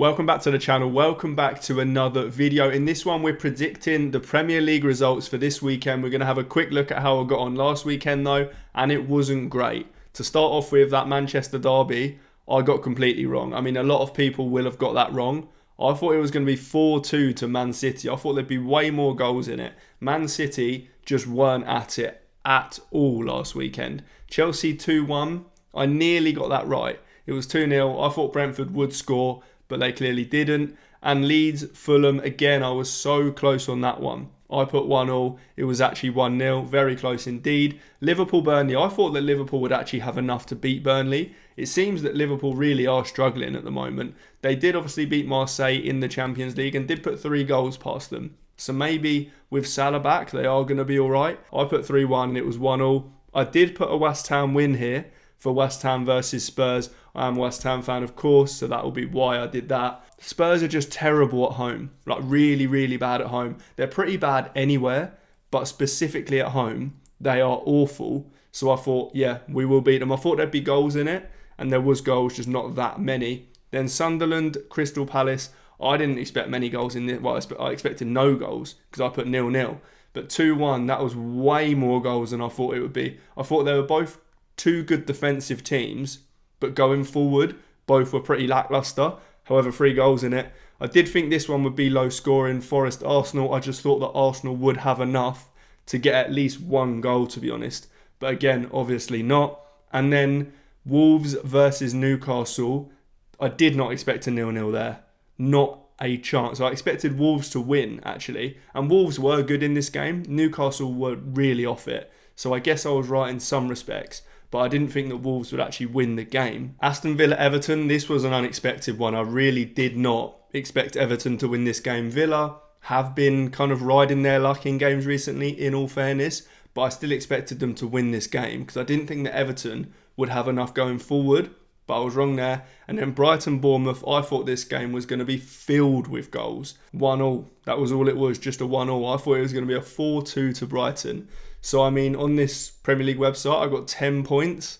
Welcome back to the channel. Welcome back to another video. In this one, we're predicting the Premier League results for this weekend. We're going to have a quick look at how I got on last weekend though, and it wasn't great. To start off with, that Manchester derby, I got completely wrong. I mean, a lot of people will have got that wrong. I thought it was going to be 4-2 to Man City. I thought there'd be way more goals in it. Man City just weren't at it at all last weekend. Chelsea 2-1. I nearly got that right. It was 2-0. I thought Brentford would score, but they clearly didn't. And Leeds, Fulham, again, I was so close on that one. I put 1-1. It was actually 1-0. Very close indeed. Liverpool, Burnley. I thought that Liverpool would actually have enough to beat Burnley. It seems that Liverpool really are struggling at the moment. They did obviously beat Marseille in the Champions League and did put 3 goals past them. So maybe with Salah back, they are going to be all right. I put 3-1 and it was 1-1. I did put a West Ham win here for West Ham versus Spurs. I am a West Ham fan, of course, so that will be why I did that. Spurs are just terrible at home. Like really, really bad at home. They're pretty bad anywhere, but specifically at home, they are awful. So I thought, yeah, we will beat them. I thought there'd be goals in it, and there was goals, just not that many. Then Sunderland, Crystal Palace. I didn't expect many goals in it. Well, I expected no goals because I put 0-0. But 2-1, that was way more goals than I thought it would be. I thought they were both two good defensive teams, but going forward, both were pretty lacklustre. However, 3 goals in it. I did think this one would be low scoring. Forest, Arsenal. I just thought that Arsenal would have enough to get at least 1 goal, to be honest. But again, obviously not. And then Wolves versus Newcastle. I did not expect a 0-0 there. Not a chance. I expected Wolves to win, actually. And Wolves were good in this game. Newcastle were really off it. So I guess I was right in some respects, but I didn't think that Wolves would actually win the game. Aston Villa, Everton, this was an unexpected one. I really did not expect Everton to win this game. Villa have been kind of riding their luck in games recently, in all fairness, but I still expected them to win this game because I didn't think that Everton would have enough going forward, but I was wrong there. And then Brighton, Bournemouth, I thought this game was going to be filled with goals. 1-1, that was all it was, just a 1-1. I thought it was going to be a 4-2 to Brighton. So, I mean, on this Premier League website, I got 10 points.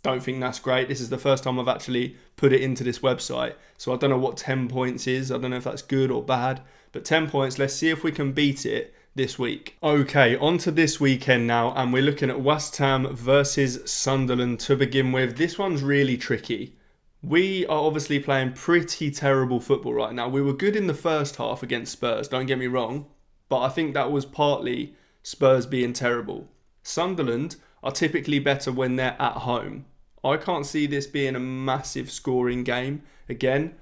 Don't think that's great. This is the first time I've actually put it into this website. So I don't know what 10 points is. I don't know if that's good or bad. But 10 points, let's see if we can beat it this week. Okay, on to this weekend now. And we're looking at West Ham versus Sunderland to begin with. This one's really tricky. We are obviously playing pretty terrible football right now. We were good in the first half against Spurs, don't get me wrong. But I think that was partly Spurs being terrible. Sunderland are typically better when they're at home. I can't see this being a massive scoring game. Again,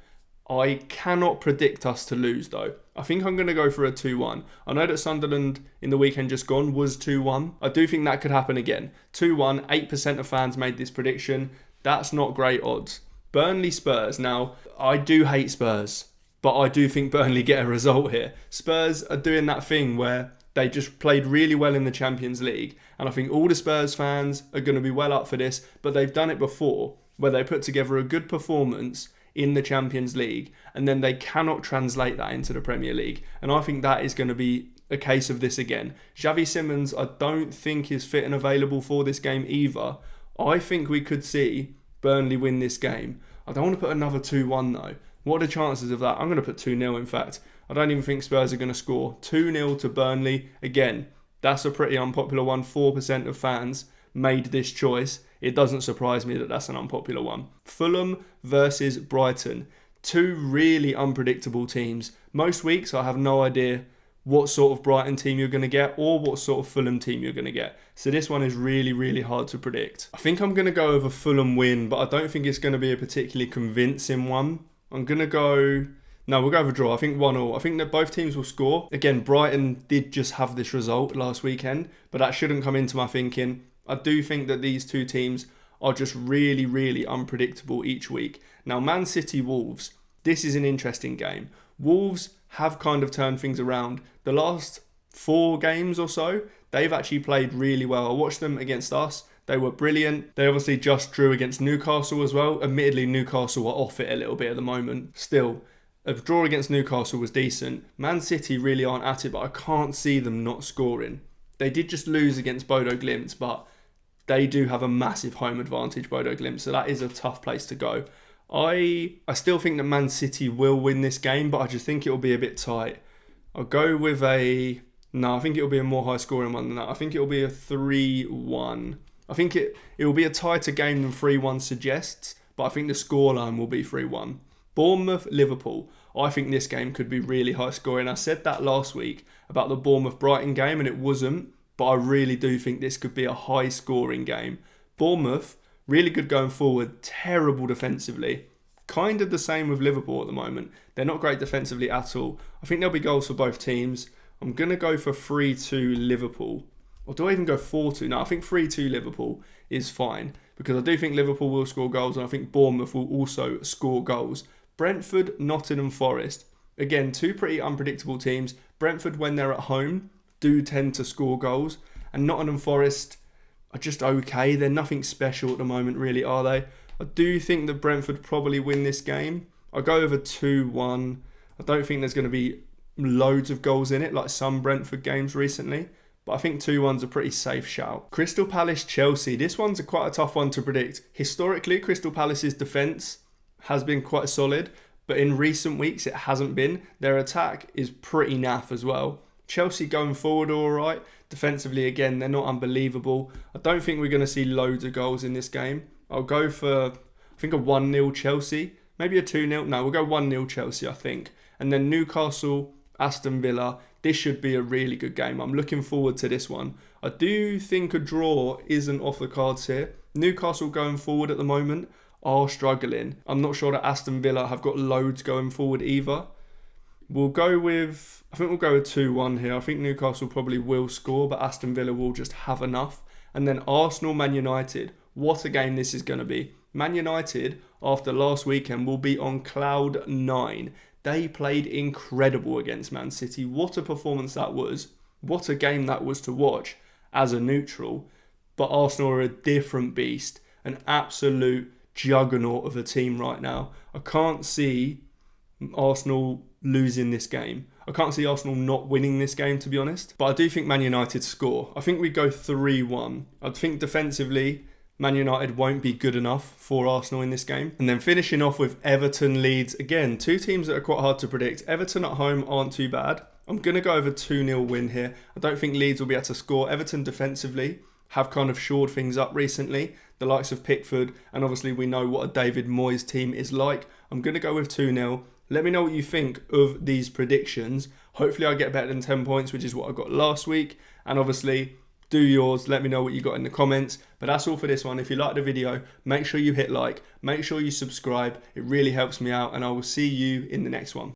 I cannot predict us to lose though. I think I'm going to go for a 2-1. I know that Sunderland in the weekend just gone was 2-1. I do think that could happen again. 2-1, 8% of fans made this prediction. That's not great odds. Burnley, Spurs. Now, I do hate Spurs, but I do think Burnley get a result here. Spurs are doing that thing where they just played really well in the Champions League. And I think all the Spurs fans are going to be well up for this. But they've done it before, where they put together a good performance in the Champions League. And then they cannot translate that into the Premier League. And I think that is going to be a case of this again. Xavi Simons, I don't think is fit and available for this game either. I think we could see Burnley win this game. I don't want to put another 2-1 though. What are the chances of that? I'm going to put 2-0 in fact. I don't even think Spurs are going to score. 2-0 to Burnley. Again, that's a pretty unpopular one. 4% of fans made this choice. It doesn't surprise me that that's an unpopular one. Fulham versus Brighton. 2 really unpredictable teams. Most weeks I have no idea what sort of Brighton team you're going to get or what sort of Fulham team you're going to get. So this one is really, really hard to predict. I think I'm going to go with a Fulham win, but I don't think it's going to be a particularly convincing one. I'm going to go... No, we'll go with a draw. I think 1-1. I think that both teams will score. Again, Brighton did just have this result last weekend, but that shouldn't come into my thinking. I do think that these 2 teams are just really, really unpredictable each week. Now, Man City Wolves. This is an interesting game. Wolves have kind of turned things around. The last 4 games or so, they've actually played really well. I watched them against us. They were brilliant. They obviously just drew against Newcastle as well. Admittedly, Newcastle are off it a little bit at the moment. Still, a draw against Newcastle was decent. Man City really aren't at it, but I can't see them not scoring. They did just lose against Bodo Glimt, but they do have a massive home advantage, Bodo Glimt, so that is a tough place to go. I still think that Man City will win this game, but I just think it'll be a bit tight. I'll go with no, I think it'll be a more high scoring one than that. I think it'll be a 3-1. I think it will be a tighter game than 3-1 suggests, but I think the scoreline will be 3-1. Bournemouth, Liverpool. I think this game could be really high scoring. I said that last week about the Bournemouth-Brighton game, and it wasn't, but I really do think this could be a high scoring game. Bournemouth, really good going forward, terrible defensively. Kind of the same with Liverpool at the moment. They're not great defensively at all. I think there'll be goals for both teams. I'm going to go for 3-2 Liverpool. Or do I even go 4-2? No, I think 3-2 Liverpool is fine, because I do think Liverpool will score goals, and I think Bournemouth will also score goals. Brentford, Nottingham Forest. Again, two pretty unpredictable teams. Brentford, when they're at home, do tend to score goals. And Nottingham Forest are just okay. They're nothing special at the moment, really, are they? I do think that Brentford probably win this game. I'll go over 2-1. I don't think there's going to be loads of goals in it, like some Brentford games recently. But I think 2-1's a pretty safe shout. Crystal Palace, Chelsea. This one's quite a tough one to predict. Historically, Crystal Palace's defence has been quite solid, but in recent weeks it hasn't been. Their attack is pretty naff as well. Chelsea going forward all right. Defensively, again, they're not unbelievable. I don't think we're going to see loads of goals in this game. I'll go for, I think, a 1-0 Chelsea. Maybe a 2-0. No, we'll go 1-0 Chelsea, I think. And then Newcastle, Aston Villa. This should be a really good game. I'm looking forward to this one. I do think a draw isn't off the cards here. Newcastle going forward at the moment are struggling. I'm not sure that Aston Villa have got loads going forward either. I think we'll go with 2-1 here. I think Newcastle probably will score, but Aston Villa will just have enough. And then Arsenal, Man United. What a game this is going to be. Man United, after last weekend, will be on cloud 9. They played incredible against Man City. What a performance that was. What a game that was to watch as a neutral. But Arsenal are a different beast. An absolute juggernaut of a team right now. I can't see Arsenal losing this game. I can't see Arsenal not winning this game, to be honest. But I do think Man United score. I think we go 3-1. I think defensively, Man United won't be good enough for Arsenal in this game. And then finishing off with Everton, Leeds. Again, two teams that are quite hard to predict. Everton at home aren't too bad. I'm going to go over 2-0 win here. I don't think Leeds will be able to score. Everton defensively have kind of shored things up recently. The likes of Pickford, and obviously we know what a David Moyes team is like. I'm going to go with 2-0. Let me know what you think of these predictions. Hopefully I get better than 10 points, which is what I got last week. And obviously, do yours. Let me know what you got in the comments. But that's all for this one. If you liked the video, make sure you hit like. Make sure you subscribe. It really helps me out. And I will see you in the next one.